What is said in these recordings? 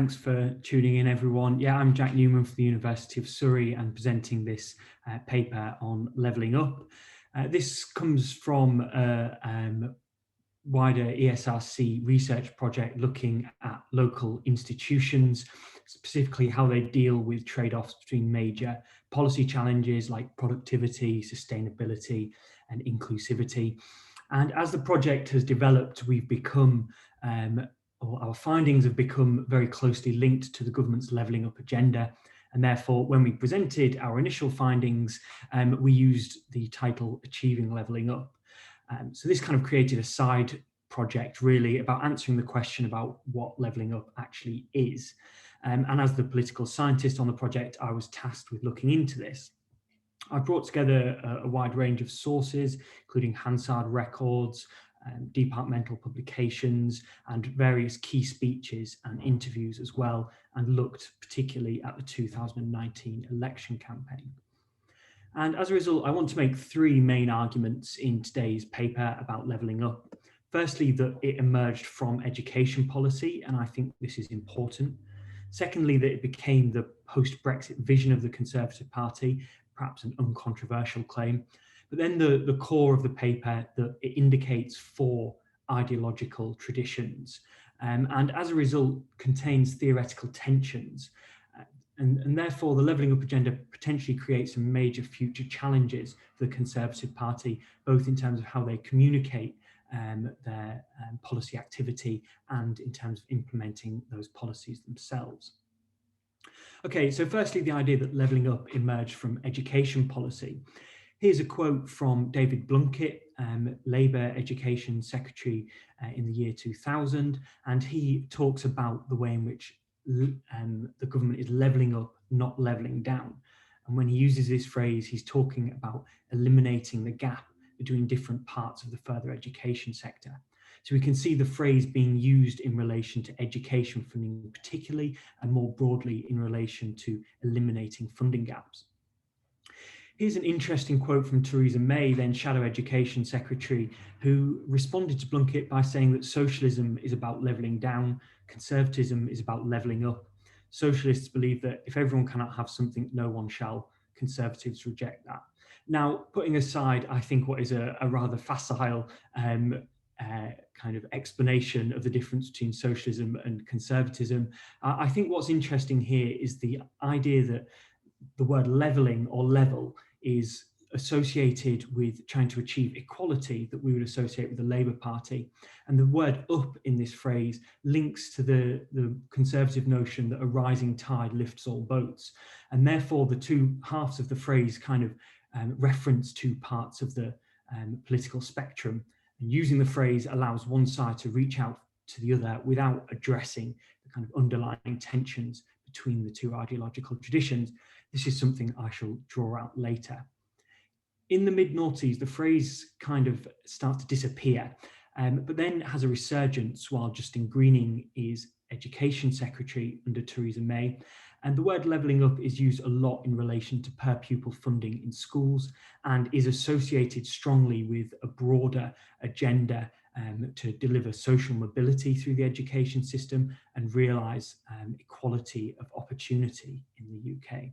thanks for tuning in, everyone. Yeah, I'm Jack Newman from the University of Surrey and presenting this paper on levelling up. This comes from a wider ESRC research project looking at local institutions, specifically how they deal with trade-offs between major policy challenges like productivity, sustainability, and inclusivity. And as the project has developed, we've become or our findings have become very closely linked to the government's levelling up agenda. And therefore, when we presented our initial findings, we used the title Achieving Levelling Up. So this kind of created a side project really about answering the question about what levelling up actually is. And as the political scientist on the project, I was tasked with looking into this. I brought together a wide range of sources, including Hansard records, departmental publications, and various key speeches and interviews as well, and looked particularly at the 2019 election campaign. And as a result, I want to make three main arguments in today's paper about levelling up. Firstly, that it emerged from education policy, and I think this is important. Secondly, that it became the post-Brexit vision of the Conservative Party, perhaps an uncontroversial claim. But then the core of the paper, that it indicates four ideological traditions, and as a result contains theoretical tensions. And therefore, the levelling up agenda potentially creates some major future challenges for the Conservative Party, both in terms of how they communicate their policy activity and in terms of implementing those policies themselves. Okay, so firstly, the idea that levelling up emerged from education policy. Here's a quote from David Blunkett, Labour Education Secretary in the year 2000, and he talks about the way in which the government is levelling up, not levelling down. And when he uses this phrase, he's talking about eliminating the gap between different parts of the further education sector. So we can see the phrase being used in relation to education funding particularly, and more broadly in relation to eliminating funding gaps. Here's an interesting quote from Theresa May, then Shadow Education Secretary, who responded to Blunkett by saying that socialism is about levelling down, conservatism is about levelling up. Socialists believe that if everyone cannot have something, no one shall. Conservatives reject that. Now, putting aside, I think, what is a rather facile kind of explanation of the difference between socialism and conservatism, I think what's interesting here is the idea that the word levelling or level is associated with trying to achieve equality that we would associate with the Labour Party. And the word up in this phrase links to the conservative notion that a rising tide lifts all boats. And therefore the two halves of the phrase kind of reference two parts of the political spectrum. And using the phrase allows one side to reach out to the other without addressing the kind of underlying tensions between the two ideological traditions. This is something I shall draw out later. In the mid-noughties, the phrase kind of starts to disappear, but then has a resurgence while Justine Greening is Education Secretary under Theresa May. And the word levelling up is used a lot in relation to per pupil funding in schools and is associated strongly with a broader agenda to deliver social mobility through the education system and realise equality of opportunity in the UK.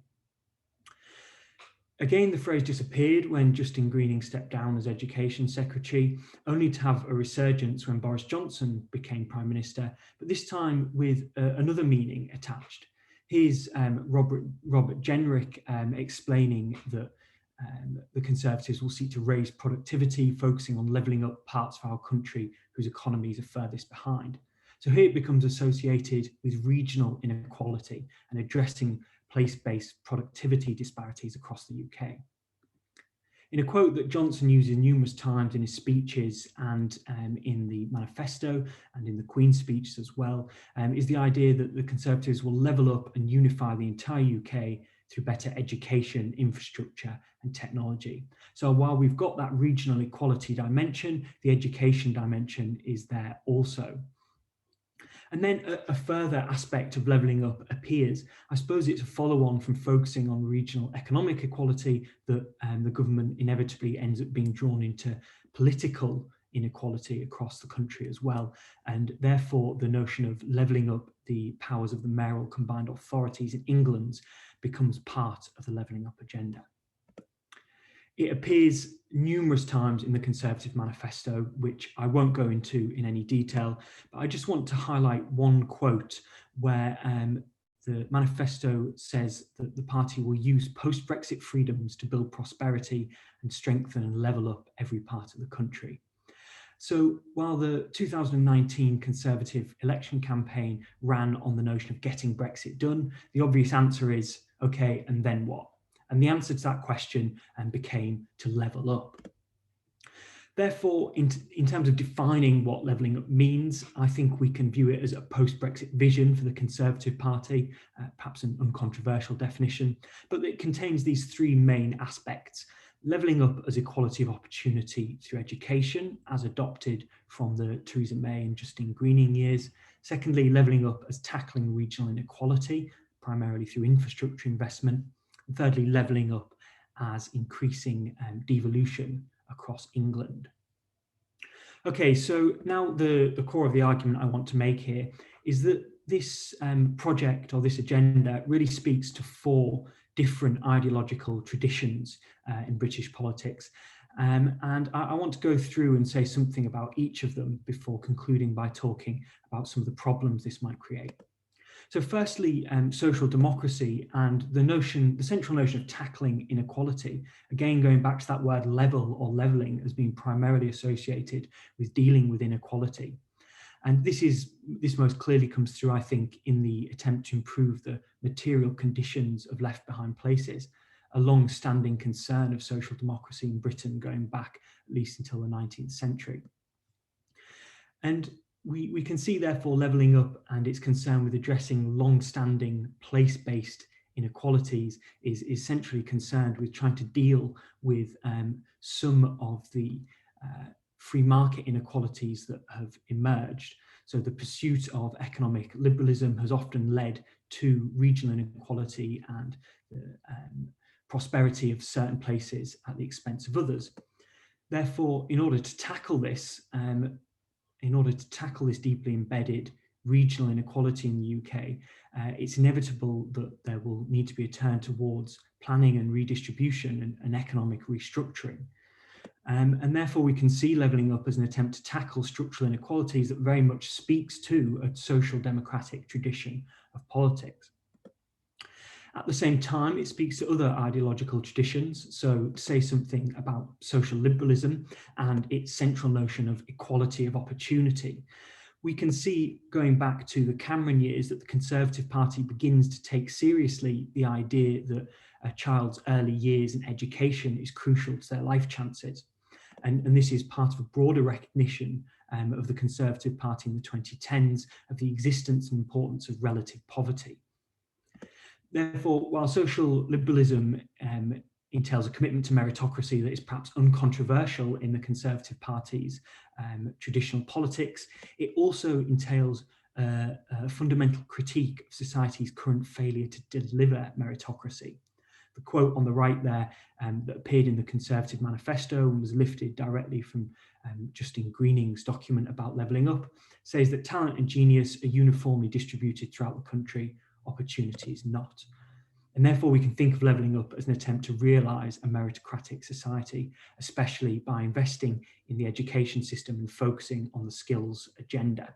Again, the phrase disappeared when Justine Greening stepped down as Education Secretary, only to have a resurgence when Boris Johnson became Prime Minister, but this time with another meaning attached. Here's Robert Jenrick explaining that the Conservatives will seek to raise productivity, focusing on levelling up parts of our country whose economies are furthest behind. So here it becomes associated with regional inequality and addressing place-based productivity disparities across the UK. In a quote that Johnson uses numerous times in his speeches and in the manifesto and in the Queen's speeches as well, is the idea that the Conservatives will level up and unify the entire UK through better education, infrastructure and technology. So while we've got that regional equality dimension, the education dimension is there also. And then a further aspect of levelling up appears. I suppose it's a follow-on from focusing on regional economic equality that the government inevitably ends up being drawn into political inequality across the country as well. And therefore, the notion of levelling up the powers of the mayoral combined authorities in England becomes part of the levelling up agenda. It appears numerous times in the Conservative Manifesto, which I won't go into in any detail, but I just want to highlight one quote where the manifesto says that the party will use post-Brexit freedoms to build prosperity and strengthen and level up every part of the country. So while the 2019 Conservative election campaign ran on the notion of getting Brexit done, the obvious answer is, okay, and then what? And the answer to that question became to level up. Therefore, in terms of defining what levelling up means, I think we can view it as a post-Brexit vision for the Conservative Party, perhaps an uncontroversial definition, but it contains these three main aspects. Levelling up as equality of opportunity through education, as adopted from the Theresa May and Justine Greening years. Secondly, levelling up as tackling regional inequality, primarily through infrastructure investment. And thirdly, levelling up as increasing devolution across England. Okay, so now the core of the argument I want to make here is that this project or this agenda really speaks to four different ideological traditions in British politics. And I want to go through and say something about each of them before concluding by talking about some of the problems this might create. So firstly, social democracy and the central notion of tackling inequality, again, going back to that word level or levelling as being primarily associated with dealing with inequality. And this most clearly comes through, I think, in the attempt to improve the material conditions of left behind places, a long-standing concern of social democracy in Britain going back at least until the 19th century. And we can see, therefore, levelling up and its concern with addressing long-standing place-based inequalities is centrally concerned with trying to deal with some of the free market inequalities that have emerged. So the pursuit of economic liberalism has often led to regional inequality and the prosperity of certain places at the expense of others. Therefore, in order to tackle this deeply embedded regional inequality in the UK, it's inevitable that there will need to be a turn towards planning and redistribution and economic restructuring. And therefore, we can see levelling up as an attempt to tackle structural inequalities that very much speaks to a social democratic tradition of politics. At the same time, it speaks to other ideological traditions. So to say something about social liberalism and its central notion of equality of opportunity, we can see, going back to the Cameron years, that the Conservative Party begins to take seriously the idea that a child's early years and education is crucial to their life chances. And this is part of a broader recognition of the Conservative Party in the 2010s of the existence and importance of relative poverty. Therefore, while social liberalism entails a commitment to meritocracy that is perhaps uncontroversial in the Conservative Party's traditional politics, it also entails a fundamental critique of society's current failure to deliver meritocracy. The quote on the right there that appeared in the Conservative Manifesto and was lifted directly from Justine Greening's document about levelling up says that talent and genius are uniformly distributed throughout the country, opportunity is not. And therefore, we can think of levelling up as an attempt to realise a meritocratic society, especially by investing in the education system and focusing on the skills agenda.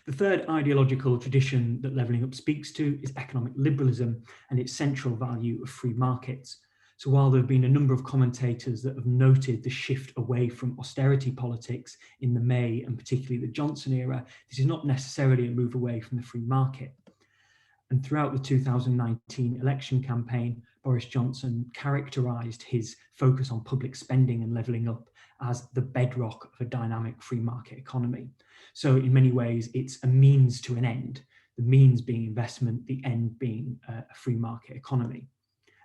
The third ideological tradition that levelling up speaks to is economic liberalism and its central value of free markets. So while there have been a number of commentators that have noted the shift away from austerity politics in the May and particularly the Johnson era, this is not necessarily a move away from the free market. And throughout the 2019 election campaign, Boris Johnson characterised his focus on public spending and levelling up as the bedrock of a dynamic free market economy. So in many ways, it's a means to an end, the means being investment, the end being a free market economy.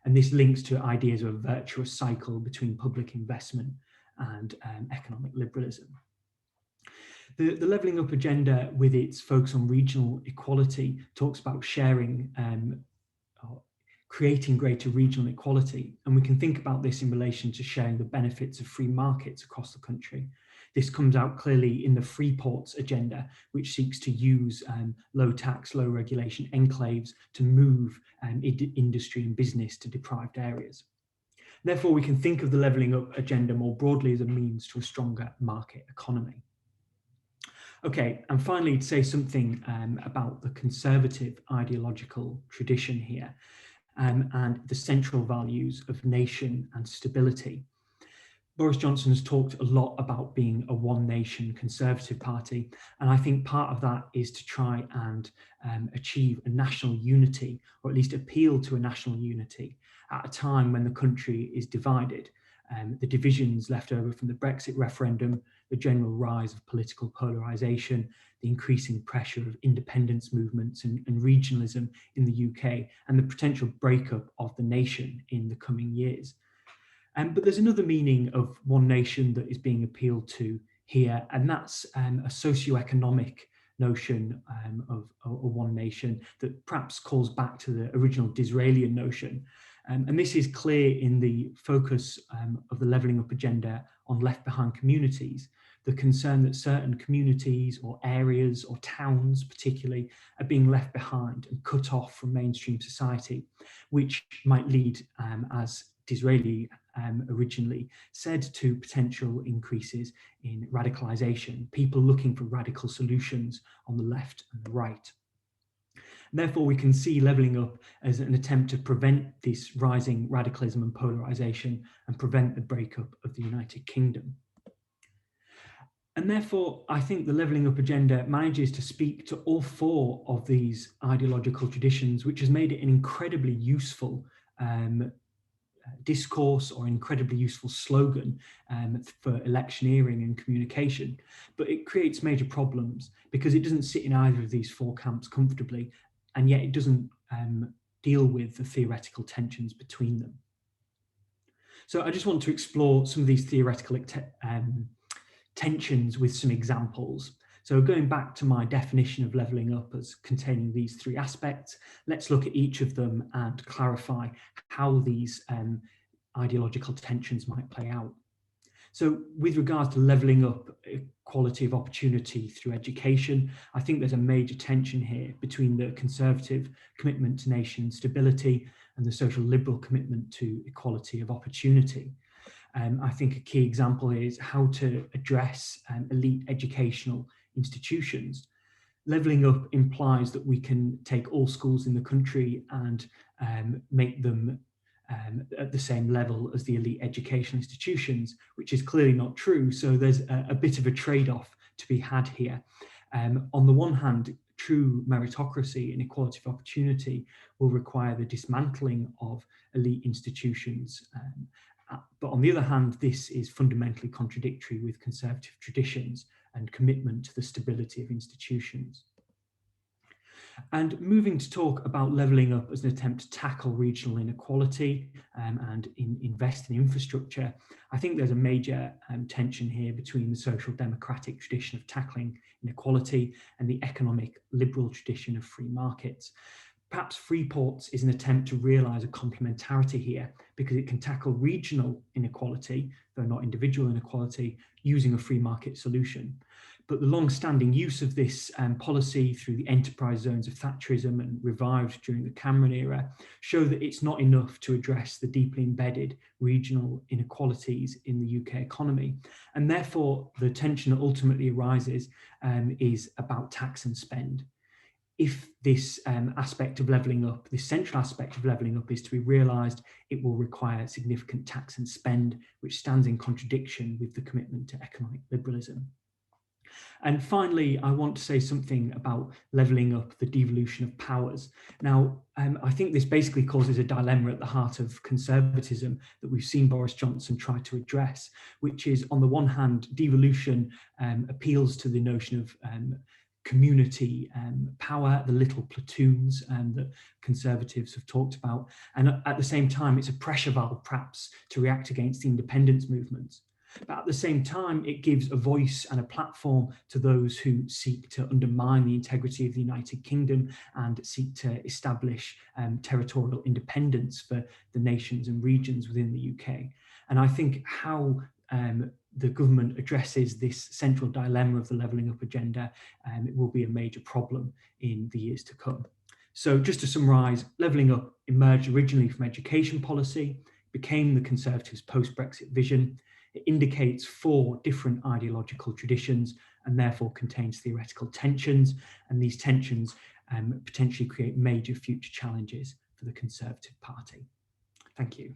And this links to ideas of a virtuous cycle between public investment and economic liberalism. The levelling up agenda, with its focus on regional equality, talks about sharing, creating greater regional equality. And we can think about this in relation to sharing the benefits of free markets across the country. This comes out clearly in the Free Ports agenda, which seeks to use low tax, low regulation enclaves to move industry and business to deprived areas. Therefore, we can think of the levelling up agenda more broadly as a means to a stronger market economy. Okay, and finally, to say something about the conservative ideological tradition here and the central values of nation and stability. Boris Johnson has talked a lot about being a one nation Conservative Party, and I think part of that is to try and achieve a national unity, or at least appeal to a national unity at a time when the country is divided. The divisions left over from the Brexit referendum, the general rise of political polarisation, the increasing pressure of independence movements and regionalism in the UK, and the potential breakup of the nation in the coming years. But there's another meaning of one nation that is being appealed to here, and that's a socioeconomic notion of a one nation that perhaps calls back to the original Disraelian notion. And this is clear in the focus of the levelling up agenda on left behind communities, the concern that certain communities or areas or towns particularly are being left behind and cut off from mainstream society, which might lead, as Disraeli originally said, to potential increases in radicalisation, people looking for radical solutions on the left and the right. And therefore, we can see levelling up as an attempt to prevent this rising radicalism and polarisation and prevent the breakup of the United Kingdom. And therefore, I think the levelling up agenda manages to speak to all four of these ideological traditions, which has made it an incredibly useful discourse or incredibly useful slogan for electioneering and communication. But it creates major problems because it doesn't sit in either of these four camps comfortably, and yet it doesn't deal with the theoretical tensions between them. So I just want to explore some of these theoretical tensions with some examples. So going back to my definition of levelling up as containing these three aspects, let's look at each of them and clarify how these ideological tensions might play out. So with regards to levelling up equality of opportunity through education, I think there's a major tension here between the conservative commitment to nation stability and the social liberal commitment to equality of opportunity. I think a key example is how to address elite educational institutions. Levelling up implies that we can take all schools in the country and make them at the same level as the elite educational institutions, which is clearly not true. So there's a bit of a trade-off to be had here. On the one hand, true meritocracy and equality of opportunity will require the dismantling of elite institutions. But on the other hand, this is fundamentally contradictory with conservative traditions and commitment to the stability of institutions. And moving to talk about levelling up as an attempt to tackle regional inequality and invest in infrastructure, I think there's a major tension here between the social democratic tradition of tackling inequality and the economic liberal tradition of free markets. Perhaps Free Ports is an attempt to realise a complementarity here because it can tackle regional inequality, though not individual inequality, using a free market solution. But the long-standing use of this policy through the enterprise zones of Thatcherism and revived during the Cameron era show that it's not enough to address the deeply embedded regional inequalities in the UK economy. And therefore, the tension that ultimately arises is about tax and spend. If this aspect of levelling up, this central aspect of levelling up is to be realised, it will require significant tax and spend, which stands in contradiction with the commitment to economic liberalism. And finally, I want to say something about levelling up the devolution of powers. Now, I think this basically causes a dilemma at the heart of conservatism that we've seen Boris Johnson try to address, which is, on the one hand, devolution appeals to the notion of community power, the little platoons that conservatives have talked about. And at the same time, it's a pressure valve, perhaps, to react against the independence movements. But at the same time, it gives a voice and a platform to those who seek to undermine the integrity of the United Kingdom and seek to establish territorial independence for the nations and regions within the UK. And I think how the government addresses this central dilemma of the levelling up agenda, it will be a major problem in the years to come. So just to summarise, levelling up emerged originally from education policy, became the Conservatives' post-Brexit vision. It indicates 4 different ideological traditions and therefore contains theoretical tensions, and these tensions potentially create major future challenges for the Conservative Party. Thank you.